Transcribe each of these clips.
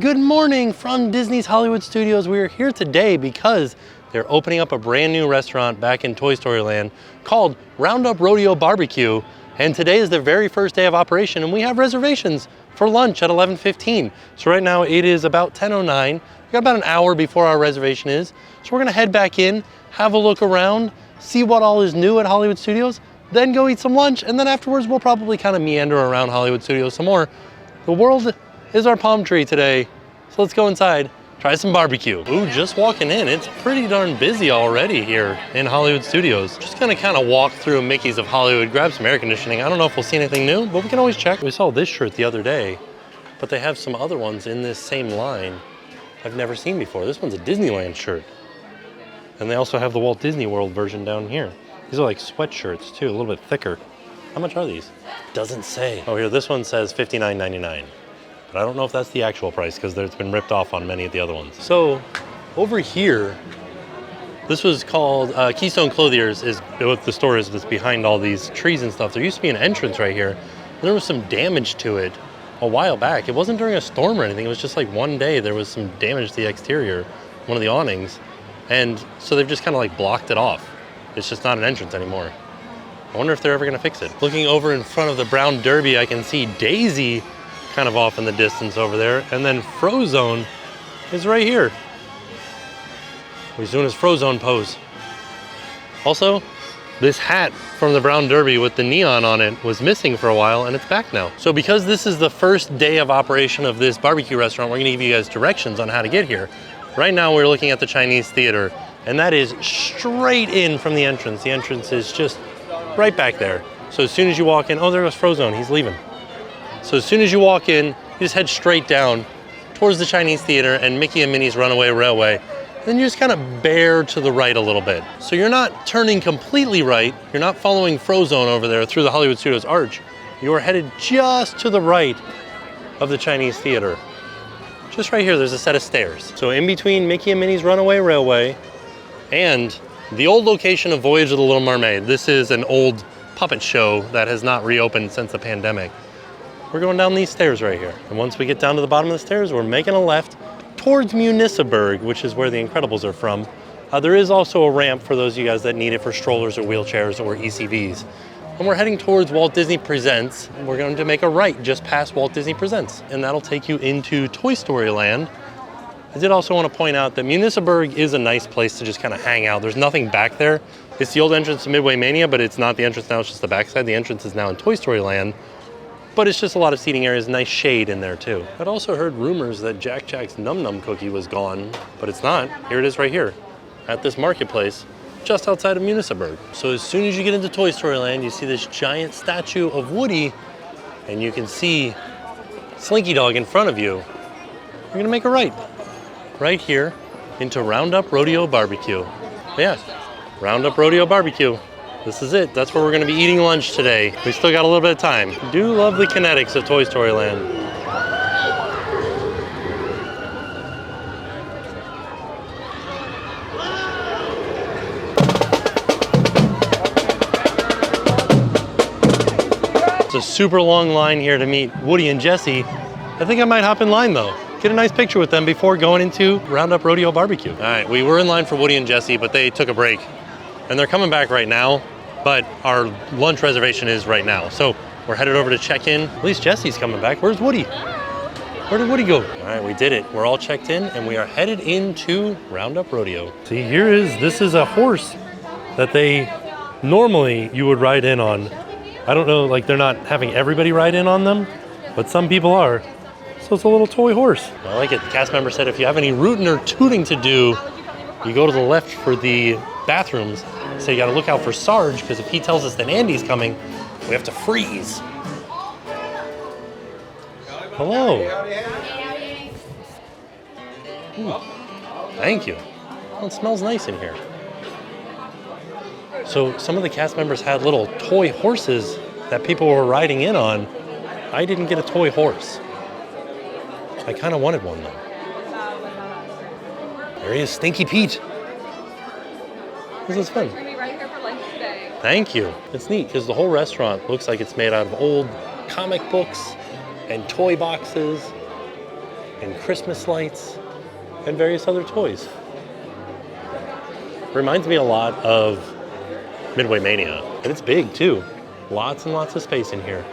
Good morning from Disney's Hollywood Studios. We are here today because they're opening up a brand new restaurant back in Toy Story Land called Roundup Rodeo BBQ. And today is the very first day of operation, and we have reservations for lunch at 11:15. So right now it is about 10:09. We got about an hour before our reservation is. So we're gonna head back in, have a look around, see what all is new at Hollywood Studios, then go eat some lunch, and then afterwards we'll probably kind of meander around Hollywood Studios some more. The world is our palm tree today. So let's go inside, try some barbecue. Ooh, just walking in, it's pretty darn busy already here in Hollywood Studios. Just gonna kind of walk through Mickey's of Hollywood, grab some air conditioning. I don't know if we'll see anything new, but we can always check. We saw this shirt the other day, but they have some other ones in this same line I've never seen before. This one's a Disneyland shirt. And they also have the Walt Disney World version down here. These are like sweatshirts too, a little bit thicker. How much are these? Doesn't say. Oh, here, this one says $59.99. But I don't know if that's the actual price because it's been ripped off on many of the other ones. So over here, this was called Keystone Clothiers, is what the store is that's behind all these trees and stuff. There used to be an entrance right here. There was some damage to it a while back. It wasn't during a storm or anything. It was just like one day there was some damage to the exterior, one of the awnings. And so they've just kind of like blocked it off. It's just not an entrance anymore. I wonder if they're ever gonna fix it. Looking over in front of the Brown Derby, I can see Daisy kind of off in the distance over there, and then Frozone is right here. He's doing his Frozone pose. Also, this hat from the Brown Derby with the neon on it was missing for a while, and it's back now. So because this is the first day of operation of this barbecue restaurant, we're gonna give you guys directions on how to get here. Right now we're looking at the Chinese Theater, and that is straight in from the entrance. The entrance is just right back there. So as soon as you walk in, oh, there goes Frozone, he's leaving. So as soon as you walk in, you just head straight down towards the Chinese Theater and Mickey and Minnie's Runaway Railway. Then you just kind of bear to the right a little bit. So you're not turning completely right. You're not following Frozone over there through the Hollywood Studios arch. You are headed just to the right of the Chinese Theater. Just right here, there's a set of stairs. So in between Mickey and Minnie's Runaway Railway and the old location of Voyage of the Little Mermaid. This is an old puppet show that has not reopened since the pandemic. We're going down these stairs right here. And once we get down to the bottom of the stairs, we're making a left towards Municiberg, which is where the Incredibles are from. There is also a ramp for those of you guys that need it for strollers or wheelchairs or ECVs. And we're heading towards Walt Disney Presents. We're going to make a right just past Walt Disney Presents. And that'll take you into Toy Story Land. I did also want to point out that Municiberg is a nice place to just kind of hang out. There's nothing back there. It's the old entrance to Midway Mania, but it's not the entrance now, it's just the backside. The entrance is now in Toy Story Land. But it's just a lot of seating areas, nice shade in there too. I'd also heard rumors that Jack Jack's Num Num cookie was gone, but it's not. Here it is right here at this marketplace, just outside of Municiberg. So as soon as you get into Toy Story Land, you see this giant statue of Woody, and you can see Slinky Dog in front of you. You're gonna make a right here into Roundup Rodeo BBQ. Yeah, Roundup Rodeo BBQ. This is it. That's where we're going to be eating lunch today. We still got a little bit of time. Do love the kinetics of Toy Story Land. It's a super long line here to meet Woody and Jessie. I think I might hop in line though. Get a nice picture with them before going into Roundup Rodeo BBQ. All right, we were in line for Woody and Jessie, but they took a break. And they're coming back right now, but our lunch reservation is right now. So we're headed over to check in. At least Jessie's coming back. Where's Woody? Where did Woody go? All right, we did it. We're all checked in and we are headed into Roundup Rodeo. See, this is a horse that normally you would ride in on. I don't know, like they're not having everybody ride in on them, but some people are. So it's a little toy horse. I like it. The cast member said if you have any rooting or tooting to do, you go to the left for the bathrooms. So you gotta look out for Sarge, because if he tells us that Andy's coming, we have to freeze. Hello. Ooh, thank you. Oh, it smells nice in here. So some of the cast members had little toy horses that people were riding in on. I didn't get a toy horse. I kind of wanted one though. There he is, Stinky Pete. This is fun. Thank you. It's neat because the whole restaurant looks like it's made out of old comic books and toy boxes. and Christmas lights and various other toys. Reminds me a lot of Midway Mania, and it's big too. Lots and lots of space in here.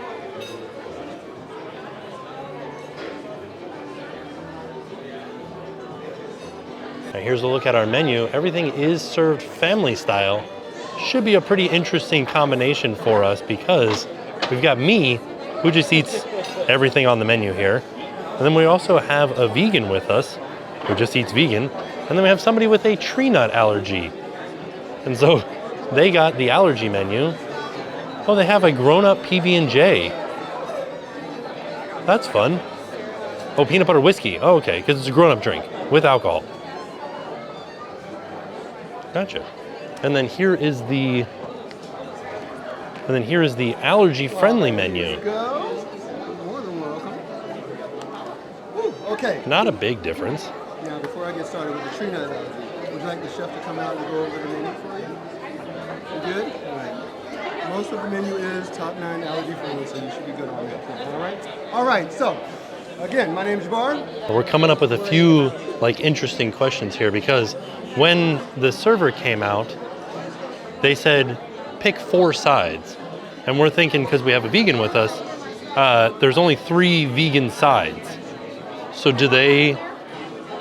Now here's a look at our menu. Everything is served family style. Should be a pretty interesting combination for us because we've got me, who just eats everything on the menu here. And then we also have a vegan with us, who just eats vegan. And then we have somebody with a tree nut allergy. And so they got the allergy menu. Oh, they have a grown-up PB&J. That's fun. Oh, peanut butter whiskey. Oh, okay, because it's a grown-up drink with alcohol. Gotcha. And then here is the allergy-friendly menu. There you go. More than welcome. Woo, okay. Not a big difference. Now, before I get started with the tree nut allergy, would you like the chef to come out and go over the menu for you? You good? All right. Most of the menu is top 9 allergy friendly, so you should be good on that. All right. All right. So, again, my name's Jabbar. We're coming up with a few interesting questions here because when the server came out, they said pick 4 sides, and we're thinking because we have a vegan with us, there's only 3 vegan sides. So do they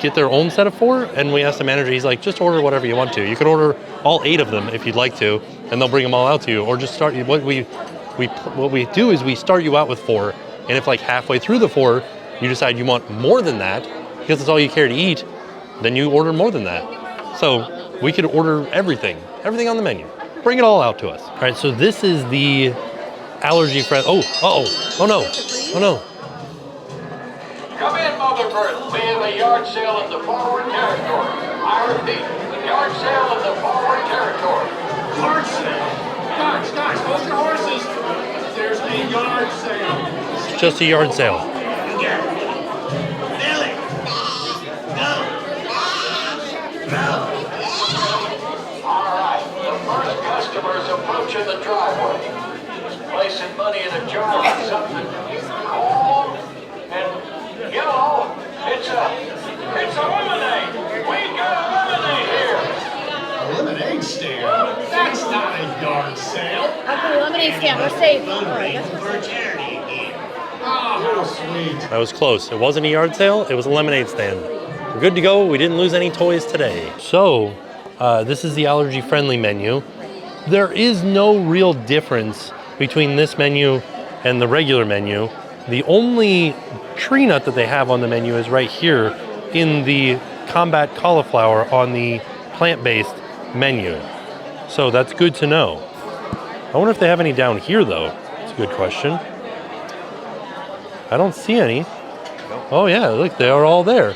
get their own set of 4? And we asked the manager, he's like, just order whatever you want to. You can order all 8 of them if you'd like to, and they'll bring them all out to you. Or just start. What we do is we start you out with 4, and if like halfway through the 4 you decide you want more than that because it's all you care to eat, then you order more than that. So we could order everything on the menu. Bring it all out to us. All right, so this is the allergy friend. Oh no. Come in, Mother Bird. We have a yard sale in the forward territory. I repeat, yard sale in the forward territory. Yard sale? Guys, hold your horses. There's a yard sale. It's just a yard sale. Billy. No. All right, the first customer's approaching the driveway. Placing money in a jar or something cold and yellow. It's a lemonade. We got a lemonade here. A lemonade stand? That's not a yard sale. After the lemonade stand, we're safe. For charity. Oh, how sweet. That was close. It wasn't a yard sale, it was a lemonade stand. We're good to go. We didn't lose any toys today. So, this is the allergy-friendly menu. There is no real difference between this menu and the regular menu. The only tree nut that they have on the menu is right here in the combat cauliflower on the plant-based menu. So that's good to know. I wonder if they have any down here though. It's a good question. I don't see any. Oh yeah, look, they are all there.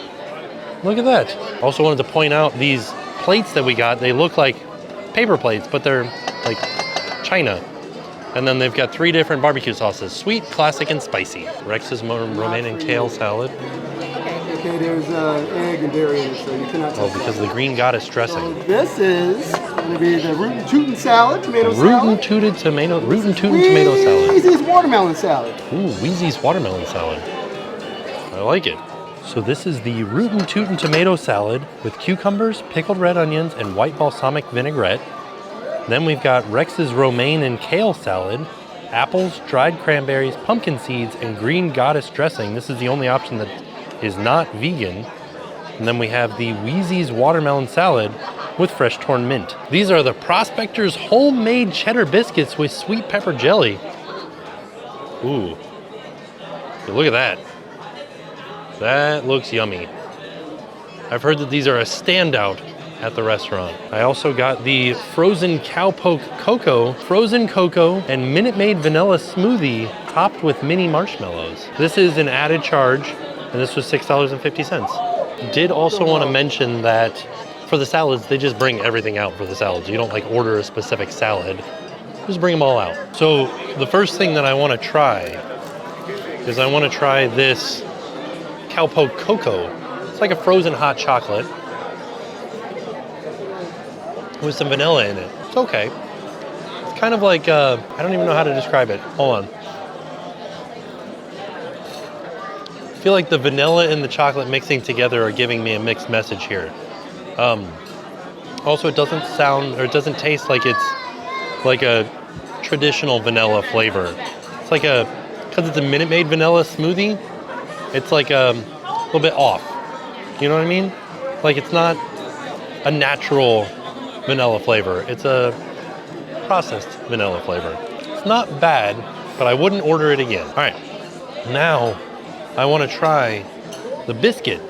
Look at that. Also wanted to point out these plates that we got. They look like paper plates, but they're like china. And then they've got 3 different barbecue sauces: sweet, classic, and spicy. Rex's romaine and kale salad. Okay, there's egg and dairy in it, so you cannot touch Because of the green goddess dressing. So this is going to be the root and tootin' salad, tomato salad. Root and tootin' tomato salad. Wheezy's watermelon salad. Ooh, Wheezy's watermelon salad. I like it. So this is the root and tootin' tomato salad with cucumbers, pickled red onions, and white balsamic vinaigrette. Then we've got Rex's romaine and kale salad, apples, dried cranberries, pumpkin seeds, and green goddess dressing. This is the only option that is not vegan. And then we have the Wheezy's watermelon salad with fresh torn mint. These are the Prospector's homemade cheddar biscuits with sweet pepper jelly. Ooh, look at that. That looks yummy. I've heard that these are a standout at the restaurant. I also got the frozen cowpoke cocoa, frozen cocoa, and Minute Maid vanilla smoothie topped with mini marshmallows. This is an added charge, and this was $6.50. Did also want to mention that for the salads, they just bring everything out for the salads. You don't order a specific salad, just bring them all out. So the first thing that I want to try is I want to try this cowpoke cocoa. It's like a frozen hot chocolate with some vanilla in it. It's okay. It's kind of like, I don't even know how to describe it. Hold on. feel like the vanilla and the chocolate mixing together are giving me a mixed message here. Also, it doesn't sound, or it doesn't taste like it's like a traditional vanilla flavor. It's like because it's a Minute Maid vanilla smoothie, it's like a little bit off. You know what I mean? Like it's not a natural vanilla flavor. It's a processed vanilla flavor. It's not bad, but I wouldn't order it again. All right, now I want to try the biscuit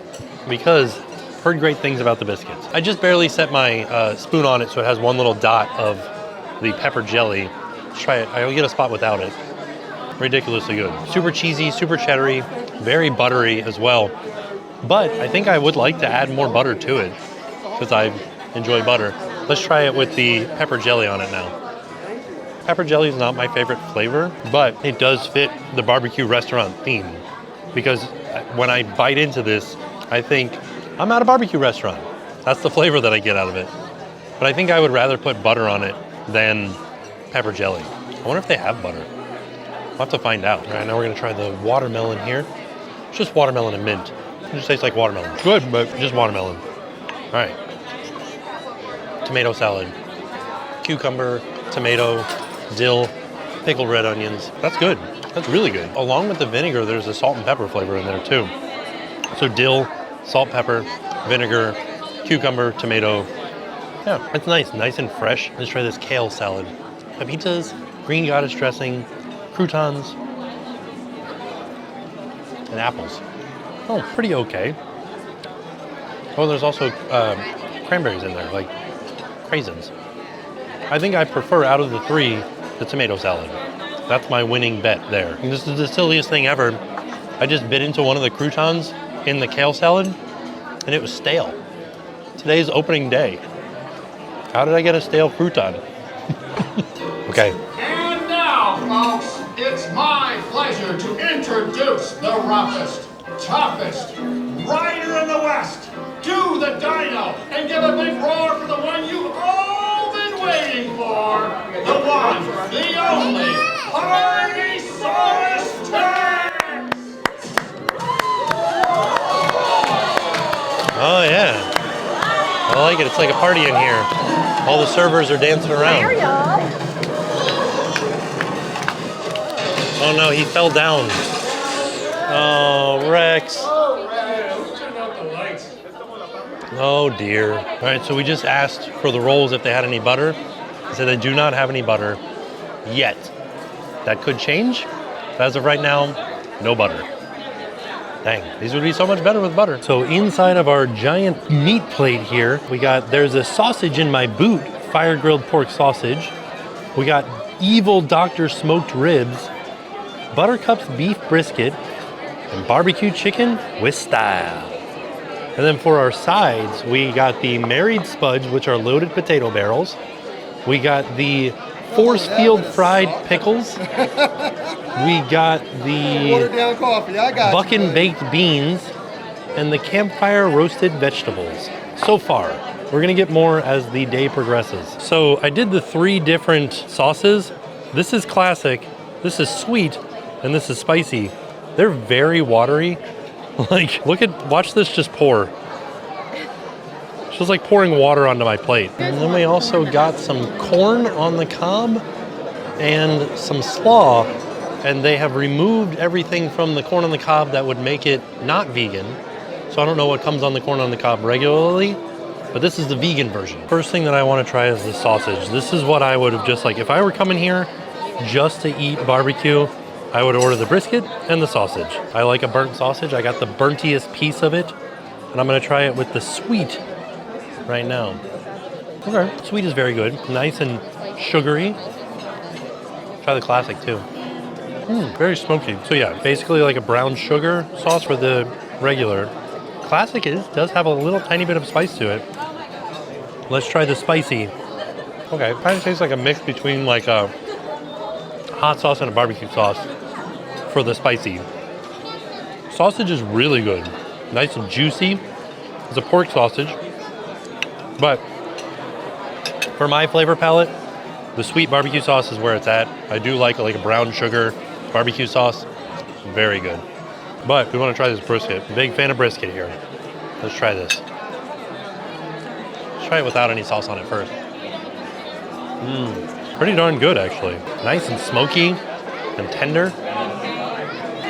because I've heard great things about the biscuits. I just barely set my spoon on it so it has one little dot of the pepper jelly. Let's try it. I'll get a spot without it. Ridiculously good. Super cheesy, super cheddary, very buttery as well. But I think I would like to add more butter to it because I enjoy butter. Let's try it with the pepper jelly on it now. Pepper jelly is not my favorite flavor, but it does fit the barbecue restaurant theme because when I bite into this, I think I'm at a barbecue restaurant. That's the flavor that I get out of it. But I think I would rather put butter on it than pepper jelly. I wonder if they have butter. We'll have to find out. All right, now we're gonna try the watermelon here. It's just watermelon and mint. It just tastes like watermelon. Good, but just watermelon. All right. Tomato salad. Cucumber, tomato, dill, pickled red onions. That's good. That's really good. Along with the vinegar, there's a salt and pepper flavor in there too. So dill, salt, pepper, vinegar, cucumber, tomato. Yeah, it's nice and fresh. Let's try this kale salad. Pepitas, green goddess dressing, croutons, and apples. Oh, pretty okay. Oh, there's also cranberries in there, like craisins. I think I prefer out of the three, the tomato salad. That's my winning bet there. And this is the silliest thing ever. I just bit into one of the croutons in the kale salad, and it was stale. Today's opening day. How did I get a stale crouton? Okay. And now, folks, it's my pleasure to introduce the roughest, toughest rider in the West. Do the dino and give a big roar for the one you've all been waiting for. The one, the only, Party-Saurus Tex! Oh yeah. I like it. It's like a party in here. All the servers are dancing around. There, y'all. Oh no, he fell down. Oh, Rex. Oh dear. All right, so we just asked for the rolls if they had any butter. They said they do not have any butter yet. That could change. But as of right now, no butter. Dang, these would be so much better with butter. So inside of our giant meat plate here, there's a sausage in my boot, fire grilled pork sausage. We got Evil Doctor smoked ribs, Buttercup's beef brisket, and barbecue chicken with style. And then for our sides, we got the Married Spuds, which are loaded potato barrels. We got the Force Field fried pickles. We got the Watered down coffee. I got Buckin' baked beans and the campfire roasted vegetables. So far, we're gonna get more as the day progresses. So I did the 3 different sauces. This is classic, this is sweet, and this is spicy. They're very watery. Like, watch this just pour. It's just like pouring water onto my plate. And then we also got some corn on the cob and some slaw. And they have removed everything from the corn on the cob that would make it not vegan. So I don't know what comes on the corn on the cob regularly, but this is the vegan version. First thing that I want to try is the sausage. This is what I would have just like, if I were coming here just to eat barbecue, I would order the brisket and the sausage. I like a burnt sausage. I got the burntest piece of it, and I'm gonna try it with the sweet right now. Okay, sweet is very good. Nice and sugary. Try the classic too. Very smoky. So yeah, basically like a brown sugar sauce for the regular. Classic does have a little tiny bit of spice to it. Let's try the spicy. Okay, kind of tastes like a mix between like a hot sauce and a barbecue sauce for the spicy. Sausage is really good. Nice and juicy. It's a pork sausage. But for my flavor palette, the sweet barbecue sauce is where it's at. I do like a brown sugar barbecue sauce. Very good. But we want to try this brisket. Big fan of brisket here. Let's try this. Let's try it without any sauce on it first. Pretty darn good, actually. Nice and smoky and tender.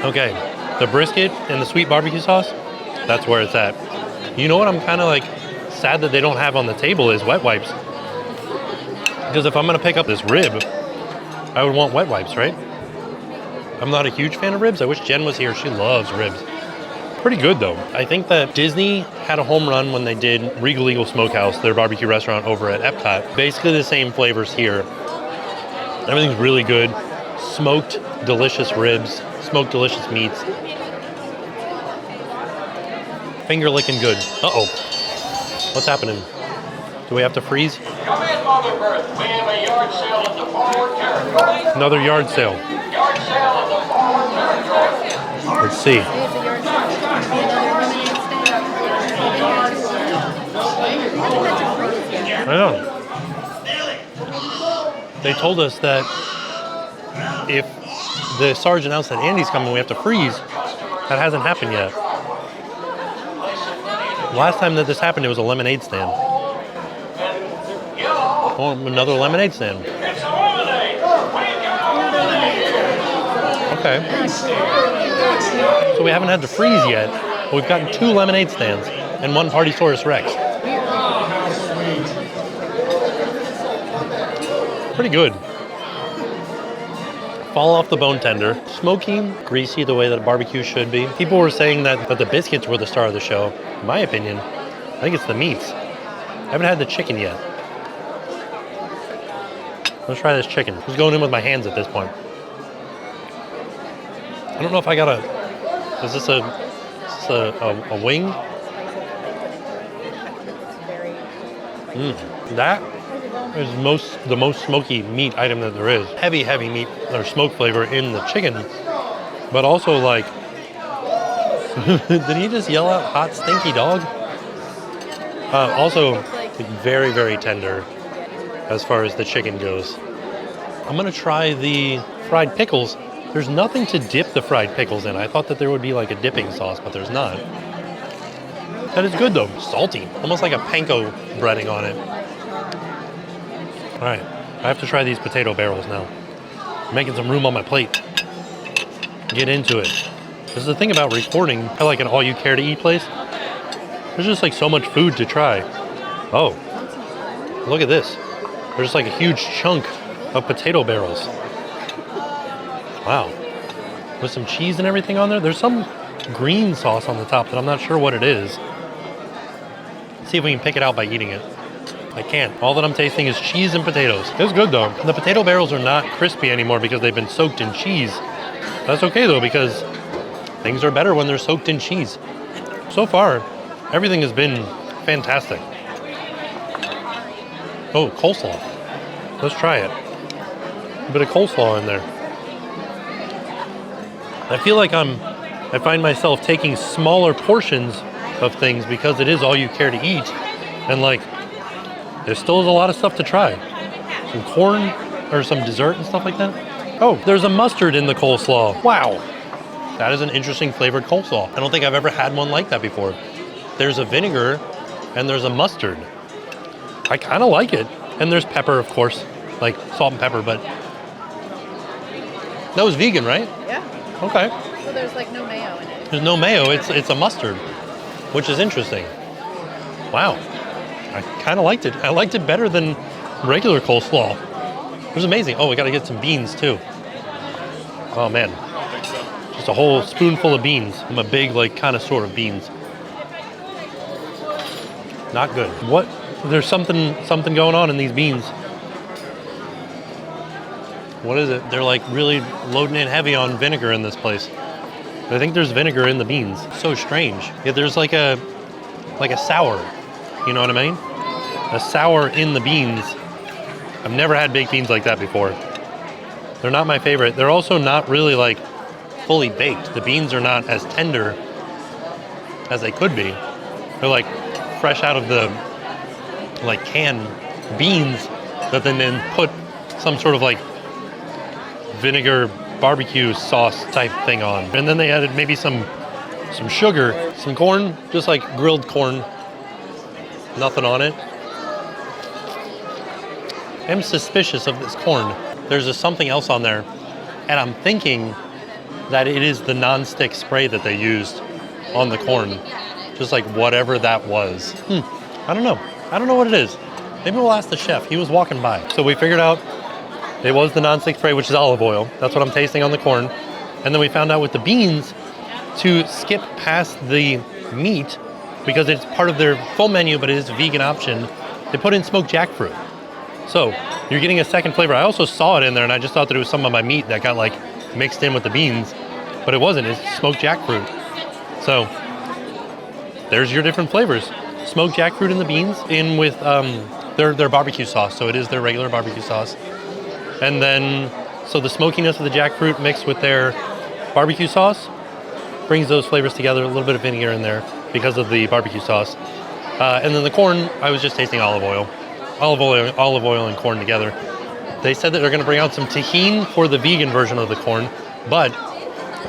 Okay, the brisket and the sweet barbecue sauce, that's where it's at. You know what I'm kind of like sad that they don't have on the table is wet wipes. Because if I'm gonna pick up this rib, I would want wet wipes, right? I'm not a huge fan of ribs. I wish Jen was here. She loves ribs. Pretty good though. I think that Disney had a home run when they did Regal Eagle Smokehouse, their barbecue restaurant over at Epcot. Basically the same flavors here. Everything's really good. Smoked, delicious ribs, smoked, delicious meats. Finger licking good. Uh-oh. What's happening? Do we have to freeze? Come in, Mother Earth. We have a yard sale at the forward territory. Another yard sale. Yard sale at the forward territory. Let's see. I know. They told us that if the Sarge announced that Andy's coming, we have to freeze. That hasn't happened yet. Last time that this happened, it was a lemonade stand. Oh, another lemonade stand. It's a lemonade. We got Okay. So we haven't had to freeze yet, but we've gotten 2 lemonade stands and 1 Partysaurus Rex. Pretty good. Fall off the bone tender. Smoky, greasy the way that a barbecue should be. People were saying that the biscuits were the star of the show. In my opinion, I think it's the meats. I haven't had the chicken yet. Let's try this chicken. I'm just going in with my hands at this point. I don't know if I got a... Is this a wing? That is the most smoky meat item that there is. Heavy meat or smoke flavor in the chicken, but also like, did he just yell out hot stinky dog? Also very, very tender as far as the chicken goes. I'm gonna try the fried pickles. There's nothing to dip the fried pickles in. I thought that there would be like a dipping sauce, but there's not. That is good though, salty, almost like a panko breading on it. All right, I have to try these potato barrels now. I'm making some room on my plate. Get into it. This is the thing about recording at like an all-you-care-to-eat place. There's just like so much food to try. Oh, look at this. There's like a huge chunk of potato barrels. Wow. With some cheese and everything on there. There's some green sauce on the top that I'm not sure what it is. Let's see if we can pick it out by eating it. I can't. All that I'm tasting is cheese and potatoes. It's good though. The potato barrels are not crispy anymore because they've been soaked in cheese. That's okay though, because things are better when they're soaked in cheese. So far, everything has been fantastic. Oh, coleslaw. Let's try it. A bit of coleslaw in there. I feel like I find myself taking smaller portions of things because it is all you care to eat. And like, there still is a lot of stuff to try. Some corn or some dessert and stuff like that. Oh, there's a mustard in the coleslaw. Wow. That is an interesting flavored coleslaw. I don't think I've ever had one like that before. There's a vinegar and there's a mustard. I kind of like it. And there's pepper, of course, like salt and pepper, but that was vegan, right? Yeah. Okay. So there's like no mayo in it. There's no mayo, it's a mustard, which is interesting. Wow. I kind of liked it. I liked it better than regular coleslaw. It was amazing. Oh, we got to get some beans too. Oh man. Just a whole spoonful of beans. I'm a big like connoisseur of beans. Not good. What? There's something going on in these beans. What is it? They're like really loading in heavy on vinegar in this place. I think there's vinegar in the beans. So strange. Yeah, there's like a sour. You know what I mean? A sour in the beans. I've never had baked beans like that before. They're not my favorite. They're also not really like fully baked. The beans are not as tender as they could be. They're like fresh out of the like canned beans that then put some sort of like vinegar barbecue sauce type thing on. And then they added maybe some some sugar, some corn, just like grilled corn. Nothing on it. I'm suspicious of this corn. There's just something else on there. And I'm thinking that it is the non-stick spray that they used on the corn. Just like whatever that was. I don't know. I don't know what it is. Maybe we'll ask the chef. He was walking by. So we figured out it was the non-stick spray, which is olive oil. That's what I'm tasting on the corn. And then we found out with the beans to skip past the meat because it's part of their full menu, but it is a vegan option. They put in smoked jackfruit. So you're getting a second flavor. I also saw it in there and I just thought that it was some of my meat that got like mixed in with the beans, but it wasn't. It's smoked jackfruit. So there's your different flavors. Smoked jackfruit in the beans in with their barbecue sauce. So it is their regular barbecue sauce. And then, so the smokiness of the jackfruit mixed with their barbecue sauce brings those flavors together, a little bit of vinegar in there because of the barbecue sauce. And then the corn, I was just tasting olive oil. Olive oil and corn together. They said that they're gonna bring out some tahini for the vegan version of the corn, but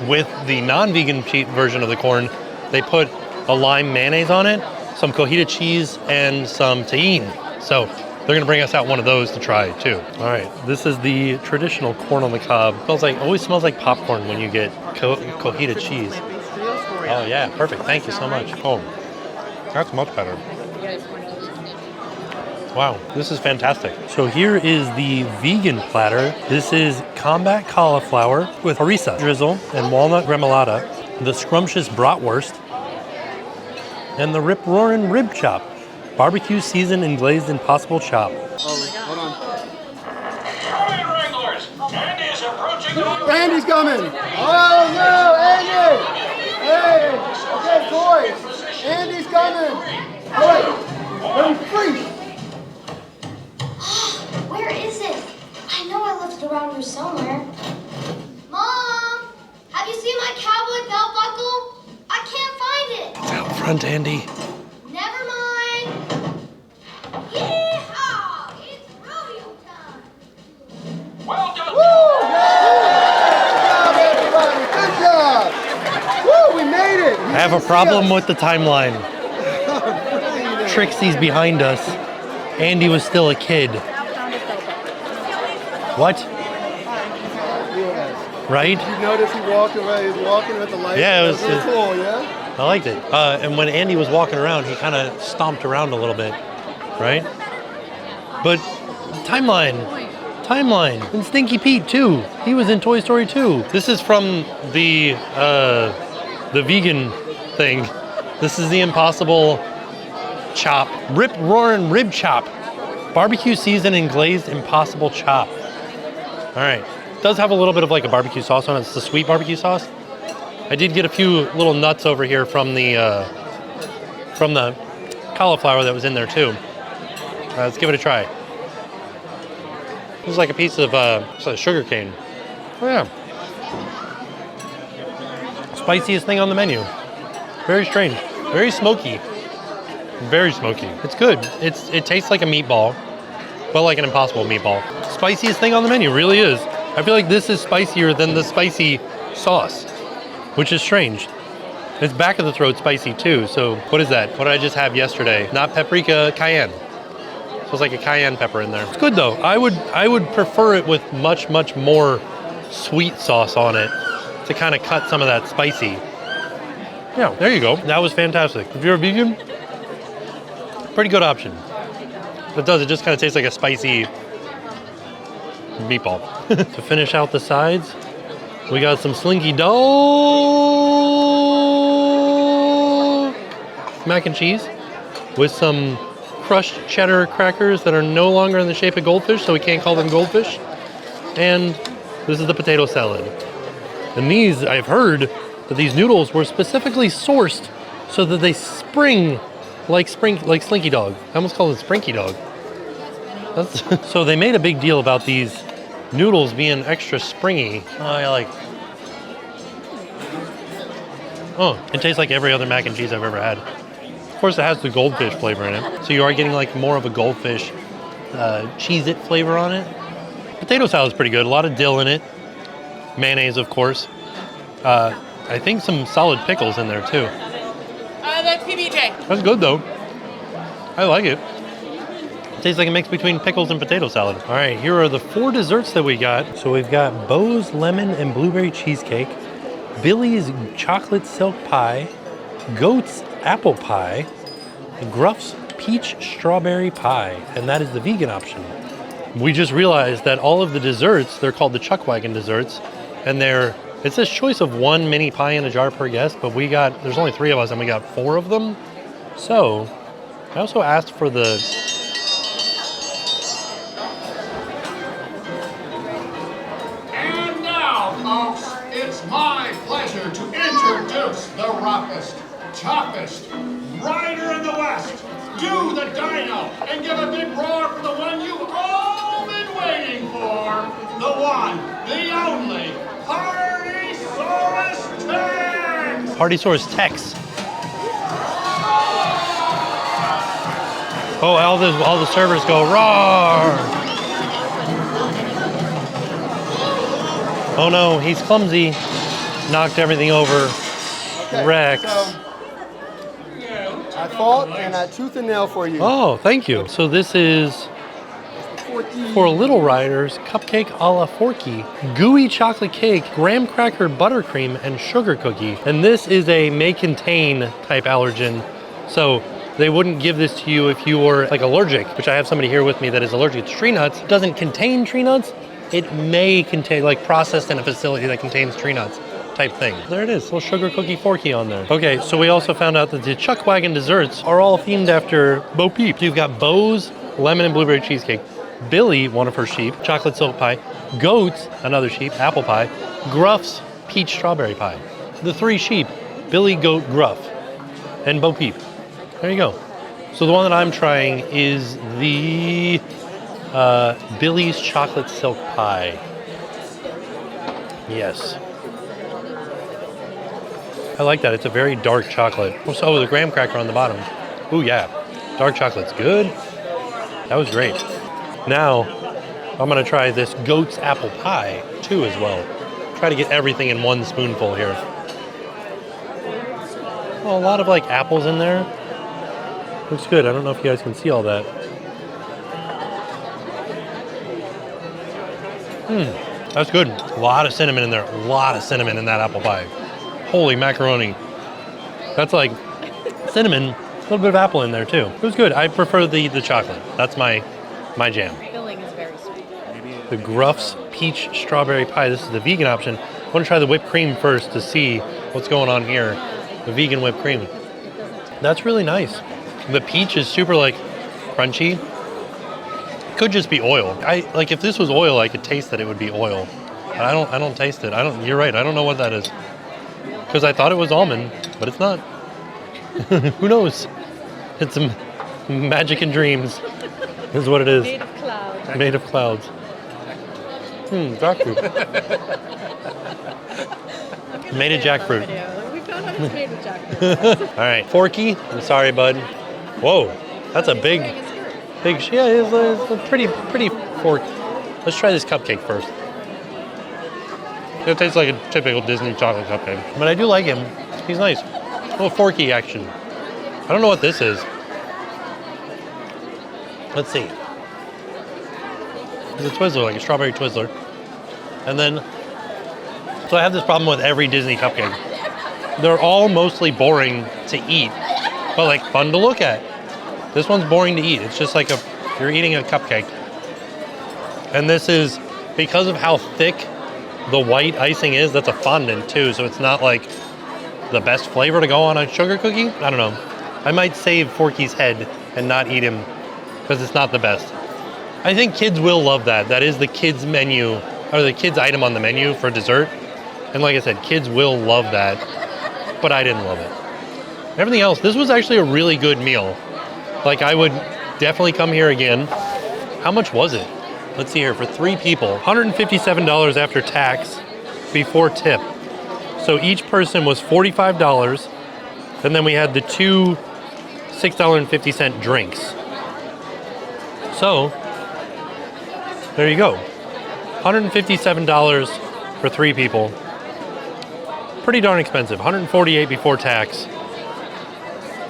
with the non-vegan version of the corn, they put a lime mayonnaise on it, some cojita cheese, and some tahini. So they're gonna bring us out one of those to try too. All right, this is the traditional corn on the cob. Always smells like popcorn when you get cojita cheese. Oh yeah, perfect. Thank you so much. Oh, that's much better. Wow, this is fantastic. So here is the vegan platter. This is combat cauliflower with harissa drizzle and walnut remoulade, the scrumptious bratwurst, and the rip-roaring rib chop. Barbecue seasoned and glazed impossible chop. Oh, hold on. All right, Wranglers, Andy is approaching the... Andy's coming! Oh no, Andy! Hey, okay, toys! Andy's coming! All right, freeze! Where is it? I know I left it around here somewhere. Mom! Have you seen my cowboy belt buckle? I can't find it. It's out front, Andy. Never mind. Yeehaw! It's rodeo time. Well done. Good job, everybody! Good job! Woo, we made it! I have a problem with the timeline. Trixie's behind us. Andy was still a kid. What? Right? Did you notice he walked away? He was walking with the light. Yeah, it was really cool, yeah? I liked it. And when Andy was walking around, he kind of stomped around a little bit, right? But timeline. And Stinky Pete too. He was in Toy Story 2. This is from the vegan thing. This is the Impossible chop, rip-roaring rib chop, barbecue seasoned and glazed Impossible chop. All right, it does have a little bit of like a barbecue sauce on it. It's the sweet barbecue sauce. I did get a few little nuts over here from the cauliflower that was in there too. Let's give it a try. This is like a piece of sugar cane. Oh yeah. Spiciest thing on the menu. Very strange. Very smoky. Very smoky. It's good. It tastes like a meatball, but like an Impossible meatball. Spiciest thing on the menu, really is. I feel like this is spicier than the spicy sauce, which is strange. It's back of the throat spicy too. So what is that? What did I just have yesterday? Not paprika, cayenne. So it's like a cayenne pepper in there. It's good though. I would prefer it with much more sweet sauce on it to kind of cut some of that spicy. Yeah, there you go. That was fantastic. If you're a vegan, pretty good option. It does, it just kind of tastes like a spicy meatball. To finish out the sides, we got some slinky dog mac and cheese with some crushed cheddar crackers that are no longer in the shape of goldfish, so we can't call them goldfish. And this is the potato salad. And these, I've heard that these noodles were specifically sourced so that they spring like Slinky Dog. I almost called it Sprinky Dog. So they made a big deal about these noodles being extra springy. It tastes like every other mac and cheese I've ever had. Of course, it has the goldfish flavor in it. So you are getting like more of a goldfish Cheez-It flavor on it. Potato salad's pretty good. A lot of dill in it. Mayonnaise, of course. I think some solid pickles in there too. That's PBJ. That's good though. I like it. Tastes like a mix between pickles and potato salad. All right, here are the 4 desserts that we got. So we've got Bo's lemon and blueberry cheesecake, Billy's chocolate silk pie, Goat's apple pie, Gruff's peach strawberry pie, and that is the vegan option. We just realized that all of the desserts, they're called the Chuck Wagon desserts, and it says choice of 1 mini pie in a jar per guest, but there's only 3 of us and we got 4 of them. So I also asked for the Folks, it's my pleasure to introduce the roughest, toughest rider in the West. Do the dino and give a big roar for the one you've all been waiting for. The one, the only, Partysaurus Tex! Partysaurus Tex. Oh, all the servers go roar! Oh no, he's clumsy. Knocked everything over. Okay, Rex. So I fought and I tooth and nail for you. Oh, thank you. So this is for little riders, cupcake a la Forky, gooey chocolate cake, graham cracker buttercream, and sugar cookie. And this is a may contain type allergen. So they wouldn't give this to you if you were like allergic, which I have somebody here with me that is allergic to tree nuts. It doesn't contain tree nuts. It may contain, like, processed in a facility that contains tree nuts type thing. There it is, little sugar cookie Forky on there. Okay, so we also found out that the Chuck Wagon desserts are all themed after Bo Peep. So you've got Bo's lemon and blueberry cheesecake, Billy, one of her sheep, chocolate silk pie, Goat's, another sheep, apple pie, Gruff's peach strawberry pie. The 3 sheep, Billy, Goat, Gruff, and Bo Peep. There you go. So the one that I'm trying is the Billy's chocolate silk pie. Yes. I like that. It's a very dark chocolate. Oh, the graham cracker on the bottom. Ooh, yeah. Dark chocolate's good. That was great. Now, I'm going to try this Goat's apple pie, too, as well. Try to get everything in 1 spoonful here. Oh, a lot of, like, apples in there. Looks good. I don't know if you guys can see all that. That's good. A lot of cinnamon in there. A lot of cinnamon in that apple pie. Holy macaroni. That's like cinnamon, a little bit of apple in there too. It was good. I prefer the chocolate. That's my jam. Filling is very sweet. The Gruff's peach strawberry pie. This is the vegan option. I want to try the whipped cream first to see what's going on here. The vegan whipped cream. That's really nice. The peach is super like crunchy. Could just be oil. Like if this was oil, I could taste that it would be oil. But I don't taste it. You're right. I don't know what that is. Because I thought it was almond, but it's not. Who knows? It's some magic and dreams. Is what it is. Made of clouds. Made of clouds. Jackfruit. Made of jackfruit. We found out it's made with jackfruit. All right, Forky. I'm sorry, bud. Whoa, that's a big. Yeah, it's a pretty fork. Let's try this cupcake first. It tastes like a typical Disney chocolate cupcake. But I do like him. He's nice. A little Forky action. I don't know what this is. Let's see. It's a Twizzler, like a strawberry Twizzler. And then, so I have this problem with every Disney cupcake. They're all mostly boring to eat, but like fun to look at. This one's boring to eat. It's just like you're eating a cupcake. And this is, because of how thick the white icing is, that's a fondant too, so it's not like the best flavor to go on a sugar cookie. I don't know. I might save Forky's head and not eat him because it's not the best. I think kids will love that. That is the kids menu, or the kids item on the menu for dessert. And like I said, kids will love that, but I didn't love it. Everything else, this was actually a really good meal. Like I would definitely come here again. How much was it? Let's see here, for 3 people, $157 after tax before tip. So each person was $45, and then we had the 2 $6.50 drinks. So, there you go. $157 for 3 people. pretty darn expensive. $148 before tax,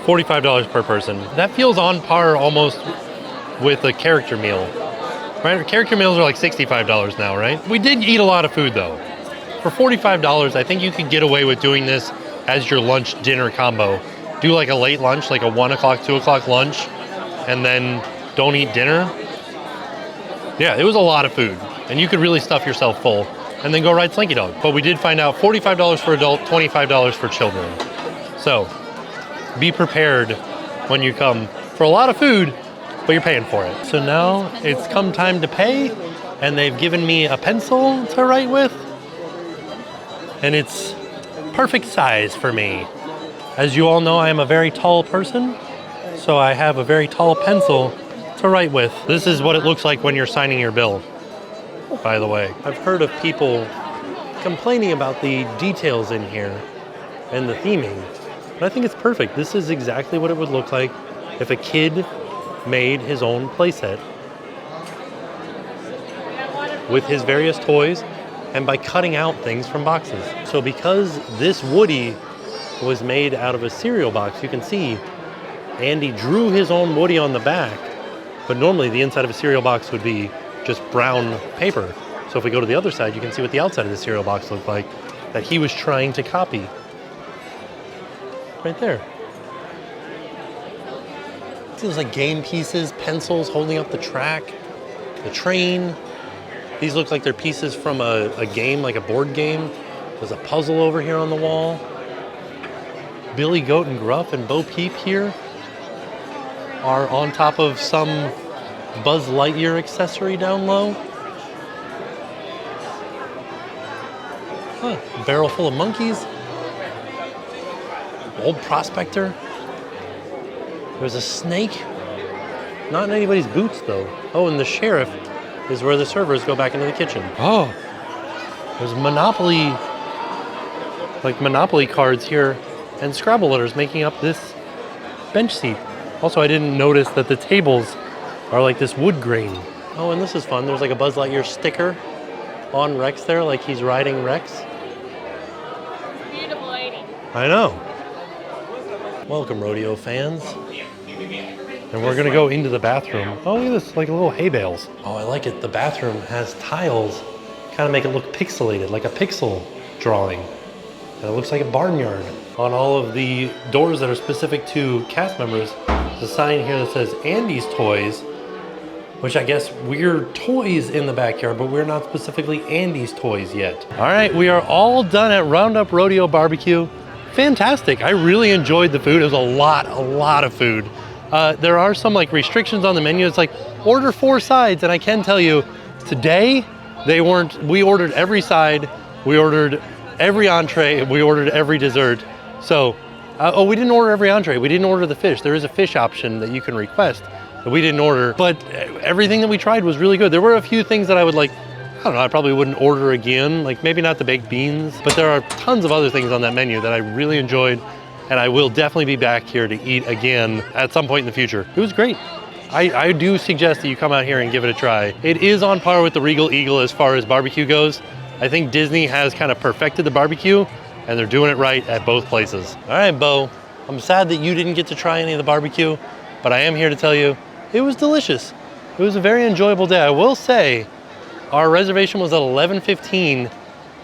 $45 per person. That feels on par almost with a character meal, right? Character meals are like $65 now, right? We did eat a lot of food though. For $45, I think you could get away with doing this as your lunch dinner combo. Do like a late lunch, like a 1 o'clock, 2 o'clock lunch, and then don't eat dinner. Yeah, it was a lot of food, and you could really stuff yourself full and then go ride Slinky Dog. But we did find out $45 for adult, $25 for children. So be prepared when you come for a lot of food, but you're paying for it. So now it's come time to pay, and they've given me a pencil to write with, and it's perfect size for me. As you all know, I am a very tall person, so I have a very tall pencil to write with. This is what it looks like when you're signing your bill, by the way. I've heard of people complaining about the details in here and the theming, but I think it's perfect. This is exactly what it would look like if a kid made his own playset with his various toys and by cutting out things from boxes. So because this Woody was made out of a cereal box, you can see Andy drew his own Woody on the back, but normally the inside of a cereal box would be just brown paper. So if we go to the other side, you can see what the outside of the cereal box looked like that he was trying to copy. Right there. See those like game pieces, pencils holding up the track, the train. These look like they're pieces from a game, like a board game. There's a puzzle over here on the wall. Billy Goat and Gruff and Bo Peep here are on top of some Buzz Lightyear accessory down low. Huh, a barrel full of monkeys. Old Prospector. There's a snake. Not in anybody's boots though. Oh, and the sheriff is where the servers go back into the kitchen. Oh, there's Monopoly, like Monopoly cards here and Scrabble letters making up this bench seat. Also, I didn't notice that the tables are like this wood grain. Oh, and this is fun. There's like a Buzz Lightyear sticker on Rex there, like he's riding Rex. Beautiful lady. I know. Welcome, rodeo fans. And we're gonna go into the bathroom. Oh, look at this, like little hay bales. Oh, I like it. The bathroom has tiles, kind of make it look pixelated, like a pixel drawing. And it looks like a barnyard. On all of the doors that are specific to cast members, there's a sign here that says Andy's Toys, which I guess we're toys in the backyard, but we're not specifically Andy's Toys yet. All right, we are all done at Roundup Rodeo BBQ. Fantastic. I really enjoyed the food. It was a lot of food. There are some like restrictions on the menu. It's like order 4 sides, and I can tell you today they weren't. We ordered every side, we ordered every entree, we ordered every dessert. So, oh, we didn't order every entree. We didn't order the fish. There is a fish option that you can request that we didn't order, but everything that we tried was really good. There were a few things that I would like, I don't know, I probably wouldn't order again, like maybe not the baked beans, but there are tons of other things on that menu that I really enjoyed, and I will definitely be back here to eat again at some point in the future. It was great. I do suggest that you come out here and give it a try. It is on par with the Regal Eagle as far as barbecue goes. I think Disney has kind of perfected the barbecue, and they're doing it right at both places. All right, Bo, I'm sad that you didn't get to try any of the barbecue, but I am here to tell you it was delicious. It was a very enjoyable day. I will say our reservation was at 11:15.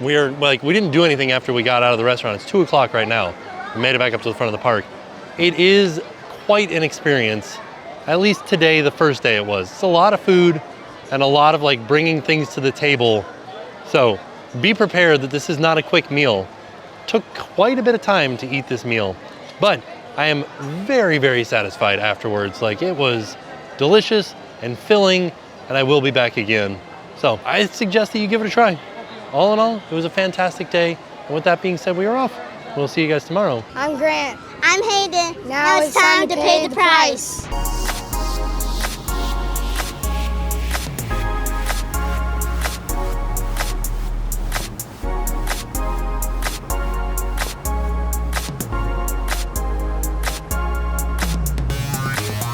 We didn't do anything after we got out of the restaurant. It's 2 o'clock right now. We made it back up to the front of the park. It is quite an experience. At least today, the first day it was. It's a lot of food and a lot of like bringing things to the table. So be prepared that this is not a quick meal. Took quite a bit of time to eat this meal, but I am very, very satisfied afterwards. Like it was delicious and filling, and I will be back again. So I suggest that you give it a try. All in all, it was a fantastic day. And with that being said, we are off. We'll see you guys tomorrow. I'm Grant. I'm Hayden. Now it's time to pay the price.